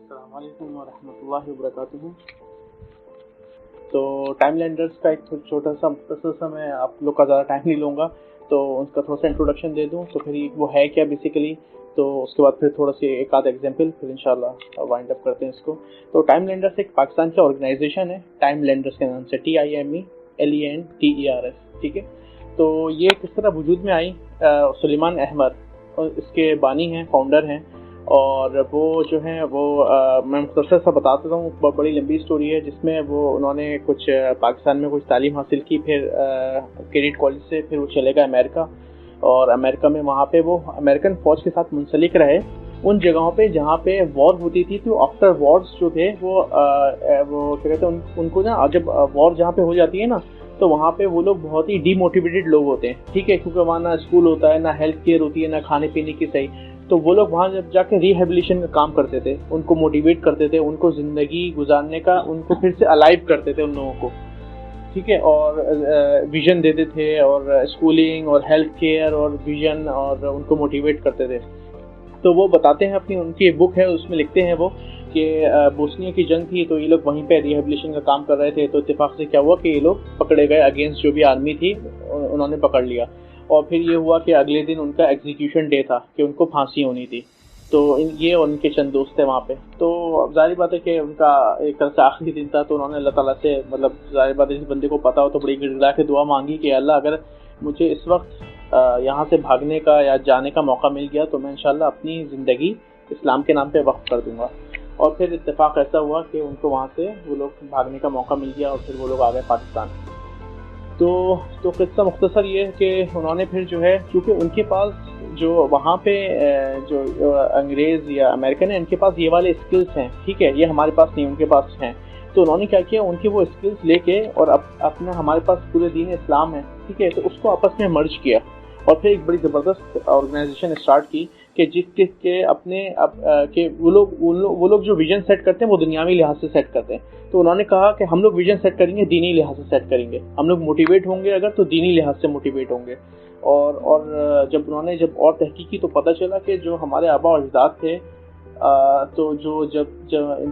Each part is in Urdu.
السلام علیکم ورحمۃ اللہ وبرکاتہ. تو ٹائم لینڈرز کا ایک چھوٹا سا مختصر سا میں آپ لوگ کا زیادہ ٹائم نہیں لوں گا تو اس کا تھوڑا سا انٹروڈکشن دے دوں. تو پھر وہ ہے کیا بیسیکلی, تو اس کے بعد پھر تھوڑا سی ایک آدھ ایگزامپل, پھر انشاءاللہ وائنڈ اپ کرتے ہیں اس کو. تو ٹائم لینڈرز ایک پاکستان کی آرگنائزیشن ہے, ٹائم لینڈرز کے نام سے, TIMELENDERS, ٹھیک ہے. تو یہ کس طرح وجود میں آئی, سلیمان احمد اس کے بانی ہیں, فاؤنڈر ہیں. اور وہ جو ہیں وہ میں مختصر سا بتاتا ہوں, بڑی لمبی اسٹوری ہے جس میں وہ انہوں نے کچھ پاکستان میں کچھ تعلیم حاصل کی, پھر کیڈٹ کالج سے پھر وہ چلے گئے امریکہ, اور امریکہ میں وہاں پہ وہ امریکن فوج کے ساتھ منسلک رہے ان جگہوں پہ جہاں پہ وار ہوتی تھی. تو آفٹر وارز جو تھے وہ کیا کہتے ہیں ان کو نا, جب وار جہاں پہ ہو جاتی ہے نا تو وہاں پہ وہ لوگ بہت ہی ڈی موٹیویٹڈ لوگ ہوتے ہیں, ٹھیک ہے, کیونکہ وہاں نہ اسکول ہوتا ہے, نہ ہیلتھ کیئر ہوتی ہے, نہ کھانے پینے کی صحیح. تو وہ لوگ وہاں جب جا کے ریہیبلیشن کا کام کرتے تھے, ان کو موٹیویٹ کرتے تھے, ان کو زندگی گزارنے کا, ان کو پھر سے الائیو کرتے تھے ان لوگوں کو, ٹھیک ہے, اور ویژن دیتے تھے, اور اسکولنگ اور ہیلتھ کیئر اور ویژن, اور ان کو موٹیویٹ کرتے تھے. تو وہ بتاتے ہیں اپنی, ان کی ایک بک ہے اس میں لکھتے ہیں وہ کہ بوسنیا کی جنگ تھی تو یہ لوگ وہیں پہ ریہیبلیشن کا کام کر رہے تھے. تو اتفاق سے کیا ہوا کہ یہ لوگ پکڑے گئے, اگینسٹ جو بھی آرمی تھی انہوں نے پکڑ لیا, اور پھر یہ ہوا کہ اگلے دن ان کا ایگزیکیوشن ڈے تھا کہ ان کو پھانسی ہونی تھی. تو یہ اور ان کے چند دوست تھے وہاں پہ. تو اب ظاہر بات ہے کہ ان کا ایک طرح سے آخری دن تھا, تو انہوں نے اللہ تعالیٰ سے, مطلب ظاہر بات ہے جس بندے کو پتا ہو تو بڑی گڑ گڑا کے دعا مانگی کہ اللہ اگر مجھے اس وقت یہاں سے بھاگنے کا یا جانے کا موقع مل گیا تو میں انشاءاللہ اپنی زندگی اسلام کے نام پہ وقف کر دوں گا. اور پھر اتفاق ایسا ہوا کہ ان کو وہاں سے وہ لوگ بھاگنے کا موقع مل گیا, اور پھر وہ لوگ آ گئے پاکستان. تو قصہ مختصر یہ ہے کہ انہوں نے پھر جو ہے, کیونکہ ان کے پاس جو وہاں پہ جو انگریز یا امریکن ہیں, ان کے پاس یہ والے اسکلس ہیں, ٹھیک ہے, یہ ہمارے پاس نہیں, ان کے پاس ہیں. تو انہوں نے کیا کیا, ان کے وہ اسکلس لے کے, اور اپنا ہمارے پاس پورے دین اسلام ہے, ٹھیک ہے, تو اس کو آپس میں مرج کیا, اور پھر ایک بڑی زبردست آرگنائزیشن اسٹارٹ کی کہ جس کے اپنے کہ وہ لوگ جو ویژن سیٹ کرتے ہیں وہ دنیاوی لحاظ سے سیٹ کرتے ہیں. تو انہوں نے کہا کہ ہم لوگ ویژن سیٹ کریں گے دینی لحاظ سے سیٹ کریں گے, ہم لوگ موٹیویٹ ہوں گے اگر تو دینی لحاظ سے موٹیویٹ ہوں گے. اور جب انہوں نے اور تحقیق کی تو پتہ چلا کہ جو ہمارے آبا و اجداد تھے, تو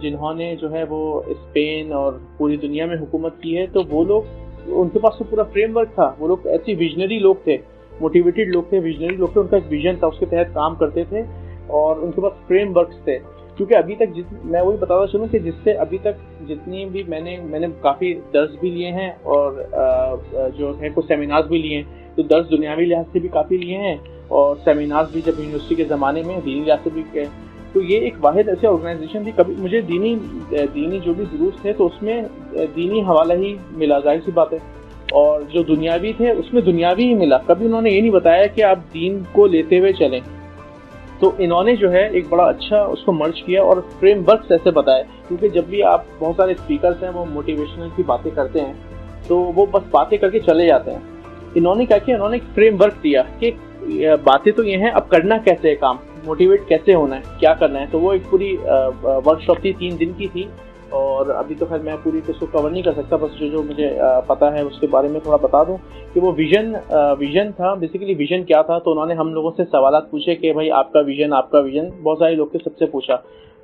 جنہوں نے جو ہے وہ اسپین اور پوری دنیا میں حکومت کی ہے, تو وہ لوگ ان کے پاس تو پورا فریم ورک تھا, وہ لوگ ایسی ویژنری لوگ تھے, موٹیویٹڈ لوگ تھے, ویژنری لوگ تھے, ان کا ایک ویژن تھا, اس کے تحت کام کرتے تھے, اور ان کے پاس فریم ورکس تھے. کیونکہ ابھی تک میں وہی بتاتا چلوں کہ جس سے ابھی تک جتنی بھی میں نے کافی درس بھی لیے ہیں, اور جو ہے کچھ سیمینارز بھی لیے ہیں, تو درس دنیاوی لحاظ سے بھی کافی لیے ہیں, اور سیمینارز بھی جب یونیورسٹی کے زمانے میں دینی لحاظ سے بھی کیے. تو یہ ایک واحد ایسی آرگنائزیشن تھی, کبھی مجھے دینی جو بھی دروس تھے تو اس میں دینی حوالہ ہی ملا, ظاہر سی بات ہے, اور جو دنیاوی تھے اس میں دنیاوی ہی ملا. کبھی انہوں نے یہ نہیں بتایا کہ آپ دین کو لیتے ہوئے چلیں. تو انہوں نے جو ہے ایک بڑا اچھا اس کو مرج کیا, اور فریم ورکس ایسے بتائے, کیونکہ جب بھی آپ بہت سارے اسپیکرز ہیں وہ موٹیویشنل کی باتیں کرتے ہیں تو وہ بس باتیں کر کے چلے جاتے ہیں. انہوں نے کیا کیا, انہوں نے ایک فریم ورک دیا کہ باتیں تو یہ ہیں, اب کرنا کیسے ہے کام, موٹیویٹ کیسے ہونا ہے, کیا کرنا ہے. تو وہ ایک پوری ورک شاپ تھی, 3 دن کی تھی, اور ابھی تو خیر میں پوری اس کو کور نہیں کر سکتا, بس جو مجھے پتا ہے اس کے بارے میں تھوڑا بتا دوں کہ وہ ویژن تھا. بیسیکلی ویژن کیا تھا, تو انہوں نے ہم لوگوں سے سوالات پوچھے کہ بھائی آپ کا ویژن, بہت سارے لوگ کے سب سے پوچھا.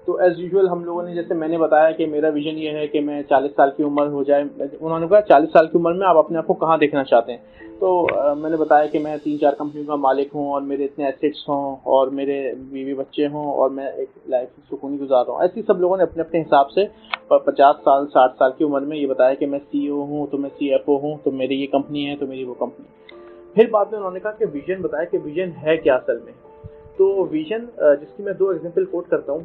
تو ایز یوزول ہم لوگوں نے, جیسے میں نے بتایا کہ میرا ویژن یہ ہے کہ میں 40 سال کی عمر ہو جائے. انہوں نے کہا 40 سال کی عمر میں آپ اپنے آپ کو کہاں دیکھنا چاہتے ہیں. تو میں نے بتایا کہ میں 3-4 کمپنیوں کا مالک ہوں, اور میرے اتنے ایسیٹس ہوں, اور میرے بیوی بچے ہوں, اور میں ایک لائف سکونی گزار رہا ہوں. ایسی سب لوگوں نے اپنے اپنے حساب سے 50 سال 60 سال کی عمر میں یہ بتایا کہ میں CEO ہوں, تو میں CFO ہوں, تو میری یہ کمپنی ہے, تو میری وہ کمپنی. پھر بعد میں انہوں نے کہا کہ ویژن بتایا کہ ویژن ہے کیا اصل میں. تو ویژن جس کی میں 2 ایگزامپل کوٹ کرتا ہوں.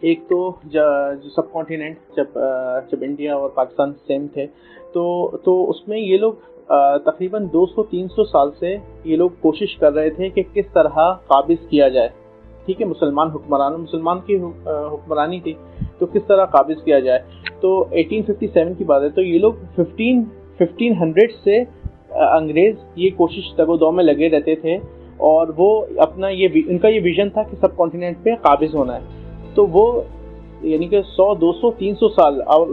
ایک تو جو سب کانٹیننٹ جب انڈیا اور پاکستان سیم تھے, تو اس میں یہ لوگ تقریباً 200-300 سال سے یہ لوگ کوشش کر رہے تھے کہ کس طرح قابض کیا جائے, ٹھیک ہے, مسلمان کی حکمرانی تھی, تو کس طرح قابض کیا جائے. تو 1857 کی بات ہے, تو یہ لوگ 1500 سے انگریز یہ کوشش تگ و دو میں لگے رہتے تھے, اور وہ اپنا ان کا یہ ویژن تھا کہ سب کانٹیننٹ پہ قابض ہونا ہے. تو وہ یعنی کہ 100 200 300 سال اور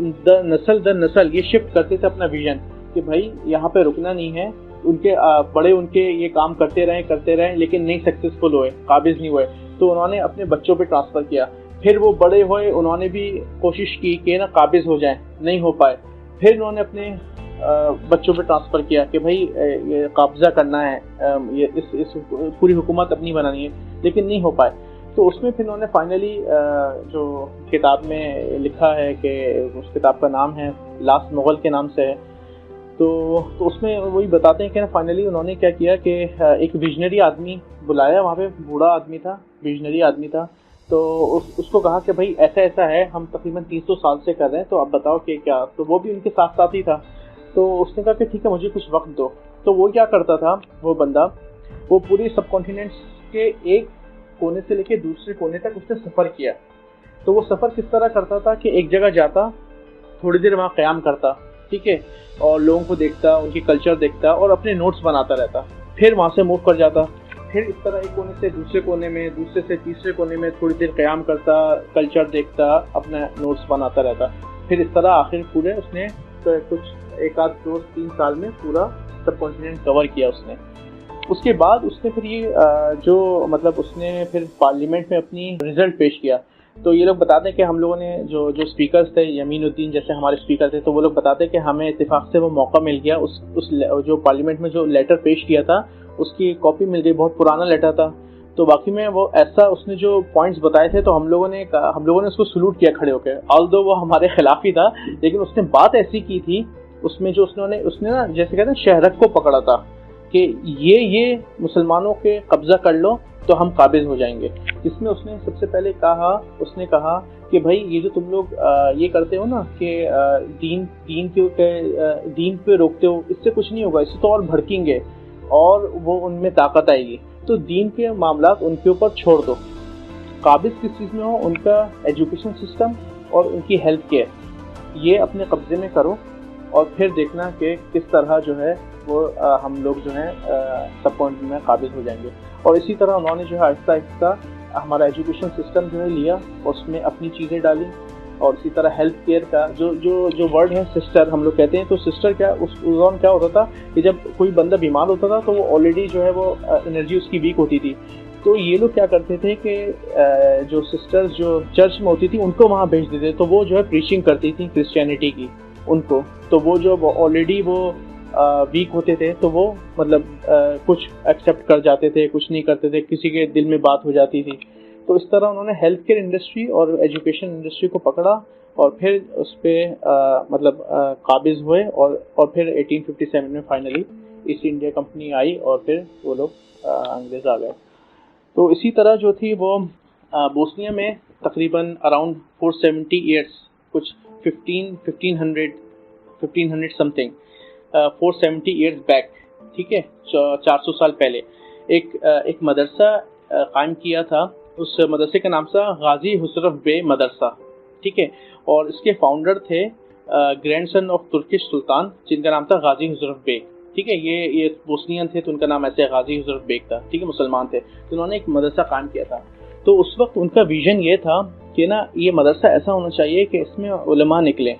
نسل در نسل یہ شفٹ کرتے تھے اپنا ویژن کہ بھائی یہاں پہ رکنا نہیں ہے. ان کے یہ کام کرتے رہے لیکن نہیں سکسیسفل ہوئے, قابض نہیں ہوئے. تو انہوں نے اپنے بچوں پہ ٹرانسفر کیا پھر وہ بڑے ہوئے, انہوں نے بھی کوشش کی کہ نا قابض ہو جائیں, نہیں ہو پائے. پھر انہوں نے اپنے بچوں پہ ٹرانسفر کیا کہ بھائی یہ قابضہ کرنا ہے, یہ اس پوری حکومت اپنی بنانی ہے, لیکن نہیں ہو پائے. تو اس میں پھر انہوں نے فائنلی جو کتاب میں لکھا ہے کہ اس کتاب کا نام ہے لاسٹ مغل کے نام سے ہے, تو اس میں وہی بتاتے ہیں کہ نا فائنلی انہوں نے کیا کیا کہ ایک ویژنری آدمی بلایا, وہاں پہ بوڑھا آدمی تھا, ویژنری آدمی تھا, تو اس کو کہا کہ بھائی ایسا ایسا ہے, ہم تقریباً 300 سال سے کر رہے ہیں, تو آپ بتاؤ کہ کیا. تو وہ بھی ان کے ساتھ ساتھ ہی تھا. تو اس نے کہا کہ ٹھیک ہے مجھے کچھ وقت دو. تو وہ کیا کرتا تھا وہ بندہ, وہ پوری سب کانٹیننٹس کے ایک کونے سے لے کے دوسرے کونے تک اس نے سفر کیا. تو وہ سفر کس طرح کرتا تھا کہ ایک جگہ جاتا, تھوڑی دیر وہاں قیام کرتا, ٹھیک ہے, اور لوگوں کو دیکھتا, ان کی کلچر دیکھتا اور اپنے نوٹس بناتا رہتا. پھر وہاں سے موو کر جاتا, پھر اس طرح ایک کونے سے دوسرے کونے میں, دوسرے سے تیسرے کونے میں تھوڑی دیر قیام کرتا, کلچر دیکھتا, اپنا نوٹس بناتا رہتا. پھر اس طرح آخر پورے اس نے کچھ 1 آدھ 2 3 سال میں پورا سب کانٹیننٹ کور کیا اس نے. اس کے بعد اس نے پھر یہ جو مطلب اس نے پھر پارلیمنٹ میں اپنی رزلٹ پیش کیا. تو یہ لوگ بتاتے ہیں کہ ہم لوگوں نے جو اسپیکرز تھے, یمین الدین جیسے ہمارے اسپیکر تھے, تو وہ لوگ بتاتے ہیں کہ ہمیں اتفاق سے وہ موقع مل گیا, اس جو پارلیمنٹ میں جو لیٹر پیش کیا تھا اس کی کاپی مل گئی, بہت پرانا لیٹر تھا. تو باقی میں وہ ایسا اس نے جو پوائنٹس بتائے تھے, تو ہم لوگوں نے اس کو سلوٹ کیا کھڑے ہو کے, آلدو وہ ہمارے خلاف ہی تھا, لیکن اس نے بات ایسی کی تھی اس میں جو اس نے نا جیسے کہتے ہیں شہرت کو پکڑا تھا کہ یہ مسلمانوں کے قبضہ کر لو تو ہم قابض ہو جائیں گے. جس میں اس نے سب سے پہلے کہا کہ بھائی یہ جو تم لوگ یہ کرتے ہو نا کہ دین پہ روکتے ہو, اس سے کچھ نہیں ہوگا, اس سے تو اور بھڑکیں گے اور وہ ان میں طاقت آئے گی. تو دین کے معاملات ان کے اوپر چھوڑ دو, قابض کس چیز میں ہو, ان کا ایجوکیشن سسٹم اور ان کی ہیلتھ کیئر, یہ اپنے قبضے میں کرو, اور پھر دیکھنا کہ کس طرح جو ہے وہ ہم لوگ جو ہیں سب پوائنٹ میں قابض ہو جائیں گے. اور اسی طرح انہوں نے جو ہے آہستہ آہستہ ہمارا ایجوکیشن سسٹم جو ہے لیا, اس میں اپنی چیزیں ڈالی. اور اسی طرح ہیلتھ کیئر کا جو ورڈ ہے سسٹر ہم لوگ کہتے ہیں, تو سسٹر کیا اس دوران کیا ہوتا تھا کہ جب کوئی بندہ بیمار ہوتا تھا تو وہ آلریڈی جو ہے وہ انرجی اس کی ویک ہوتی تھی, تو یہ لوگ کیا کرتے تھے کہ جو سسٹرز جو چرچ میں ہوتی تھی ان کو وہاں بھیج دیتے, تو وہ جو ہے پریچنگ کرتی تھی کرسچینٹی کی ان کو. تو وہ جو آلریڈی وہ ویک ہوتے تھے تو وہ مطلب کچھ ایکسیپٹ کر جاتے تھے, کچھ نہیں کرتے تھے, کسی کے دل میں بات ہو جاتی تھی. تو اس طرح انہوں نے ہیلتھ کیئر انڈسٹری اور ایجوکیشن انڈسٹری کو پکڑا اور پھر اس پہ مطلب قابض ہوئے, اور پھر 1857 میں فائنلی ایسٹ انڈیا کمپنی آئی اور پھر وہ لوگ انگریز آ گئے. تو اسی طرح جو تھی وہ بوسنیا میں تقریباً اراؤنڈ 470 ایئرس, کچھ 1500 سم تھنگ 470 ایئرس بیک, ٹھیک ہے, 400 سال پہلے ایک مدرسہ قائم کیا تھا. اس مدرسے کا نام تھا غازی حسرف بے مدرسہ, ٹھیک ہے, اور اس کے فاؤنڈر تھے گرینڈ سن آف ترکش سلطان جن کا نام تھا غازی حسرف بیگ, ٹھیک ہے. یہ بوسنین تھے تو ان کا نام ایسے غازی حسرف بیگ تھا, ٹھیک ہے, مسلمان تھے. تو انہوں نے ایک مدرسہ قائم کیا تھا. تو اس وقت ان کا ویژن یہ تھا کہ نا یہ مدرسہ ایسا ہونا چاہیے کہ اس میں علماء نکلیں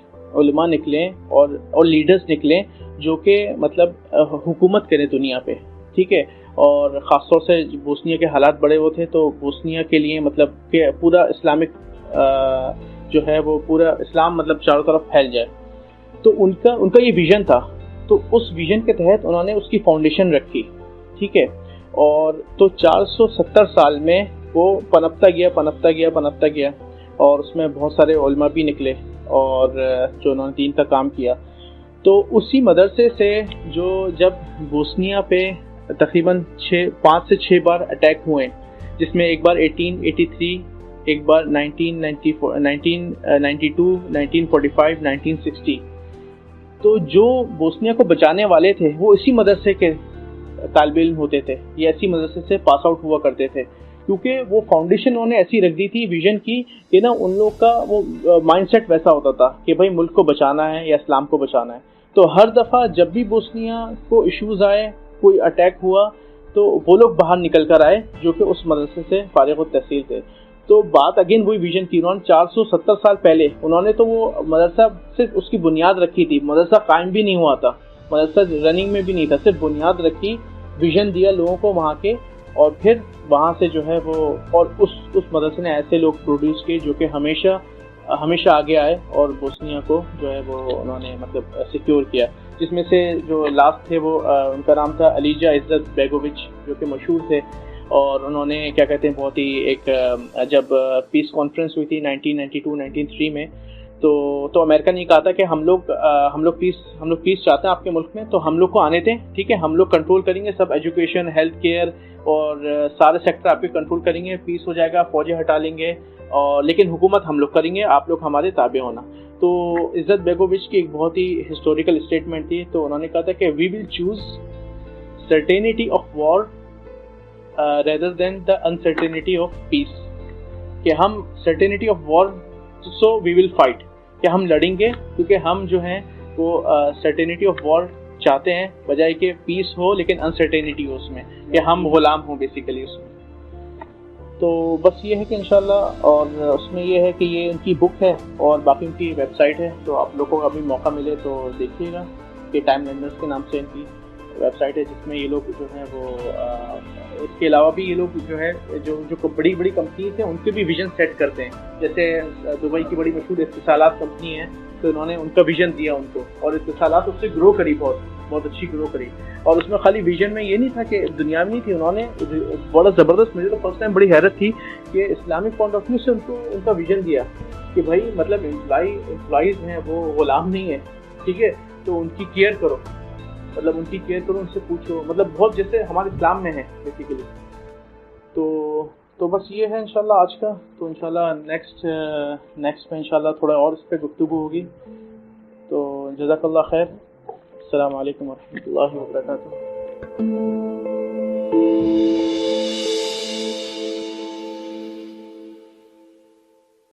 اور لیڈرز نکلیں جو کہ مطلب حکومت کریں دنیا پہ, ٹھیک ہے. اور خاص طور سے بوسنیا کے حالات بڑے وہ تھے, تو بوسنیا کے لیے مطلب کہ پورا اسلامک جو ہے وہ پورا اسلام مطلب چاروں طرف پھیل جائے. تو ان کا یہ ویژن تھا. تو اس ویژن کے تحت انہوں نے اس کی فاؤنڈیشن رکھی, ٹھیک ہے. اور تو 470 سال میں وہ پنپتا گیا اور اس میں بہت سارے علماء بھی نکلے اور جو انہوں نے دین کا کام کیا. تو اسی مدرسے سے جب بوسنیا پہ تقریباً 5 سے 6 بار اٹیک ہوئے, جس میں ایک بار 1883, ایک بار 1992, 1945, 1960. تو جو بوسنیا کو بچانے والے تھے وہ اسی مدرسے کے طالب علم ہوتے تھے, یہ ایسی مدرسے سے پاس آؤٹ ہوا کرتے تھے, کیونکہ وہ فاؤنڈیشن انہوں نے ایسی رکھ دی تھی ویژن کی کہ نا ان لوگ کا وہ مائنڈ سیٹ ویسا ہوتا تھا کہ بھائی ملک کو بچانا ہے یا اسلام کو بچانا ہے. تو ہر دفعہ جب بھی بوسنیا کو ایشوز آئے, کوئی اٹیک ہوا, تو وہ لوگ باہر نکل کر آئے جو کہ اس مدرسے سے فارغ التحصیل تھے. تو بات اگین وہی ویژن کی, انہوں نے 470 سال پہلے انہوں نے تو وہ مدرسہ صرف اس کی بنیاد رکھی تھی, مدرسہ قائم بھی نہیں ہوا تھا, مدرسہ رننگ میں بھی نہیں تھا, صرف بنیاد رکھی, ویژن دیا لوگوں کو وہاں کے, اور پھر وہاں سے جو ہے وہ اور اس مدرسے نے ایسے لوگ پروڈیوس کیے جو کہ ہمیشہ آگے آئے اور بوسنیا کو جو ہے وہ انہوں نے مطلب سیکیور کیا، جس میں سے جو لاسٹ تھے وہ ان کا نام تھا علیجا عزت بیگووچ، جو کہ مشہور تھے، اور انہوں نے کیا کہتے ہیں بہت ہی ایک جب پیس کانفرنس ہوئی تھی 1992-1993 میں، تو امریکہ نے کہا تھا کہ ہم لوگ پیس چاہتے ہیں آپ کے ملک میں، تو ہم لوگ کو آنے دیں، ٹھیک ہے، ہم لوگ کنٹرول کریں گے سب، ایجوکیشن، ہیلتھ کیئر اور سارے سیکٹر آپ کے کنٹرول کریں گے، پیس ہو جائے گا، فوجیں ہٹا لیں گے، اور لیکن حکومت ہم لوگ کریں گے، آپ لوگ ہمارے تابع ہونا۔ تو عزت بیگووچ کی ایک بہت ہی ہسٹوریکل اسٹیٹمنٹ تھی، تو انہوں نے کہا تھا کہ we will choose certainty of war rather than the uncertainty of peace، کہ ہم certainty of war so we will fight, کہ ہم لڑیں گے کیونکہ ہم جو ہیں وہ سرٹینٹی آف وار چاہتے ہیں، بجائے کہ پیس ہو لیکن انسرٹینٹی ہو اس میں، کہ ہم غلام ہوں بیسیکلی اس میں۔ تو بس یہ ہے کہ انشاءاللہ، اور اس میں یہ ہے کہ یہ ان کی بک ہے اور باقی ان کی ویب سائٹ ہے، تو آپ لوگوں کو ابھی موقع ملے تو دیکھیے گا، کہ ٹائم لینڈرز کے نام سے ان کی ویب سائٹ ہے، جس میں یہ لوگ جو ہیں وہ اس کے علاوہ بھی یہ لوگ جو ہے جو بڑی بڑی کمپنیز ہیں ان کے بھی ویژن سیٹ کرتے ہیں، جیسے دبئی کی بڑی مشہور اتصالات کمپنی ہے، تو انہوں نے ان کا ویژن دیا ان کو، اور اتصالات اس سے گرو کری، بہت اچھی گرو کری، اور اس میں خالی ویژن میں یہ نہیں تھا کہ دنیا میں نہیں تھی، انہوں نے بڑا زبردست، مجھے تو فرسٹ ٹائم بڑی حیرت تھی کہ اسلامک پوائنٹ آف ویو سے ان کا ویژن دیا کہ بھائی مطلب امپلائیز ہیں وہ غلام نہیں ہیں، ٹھیک ہے، تو ان کی کیئر کرو، مطلب ان کی کیئر کرو، ان سے پوچھو، مطلب بہت جیسے ہمارے اسلام میں ہے بیسیکلی۔ تو بس یہ ہے انشاءاللہ آج کا، تو انشاءاللہ نیکسٹ میں انشاءاللہ تھوڑا اور اس پہ گفتگو ہوگی، تو جزاک اللہ خیر، السلام علیکم ورحمۃ اللہ وبرکاتہ۔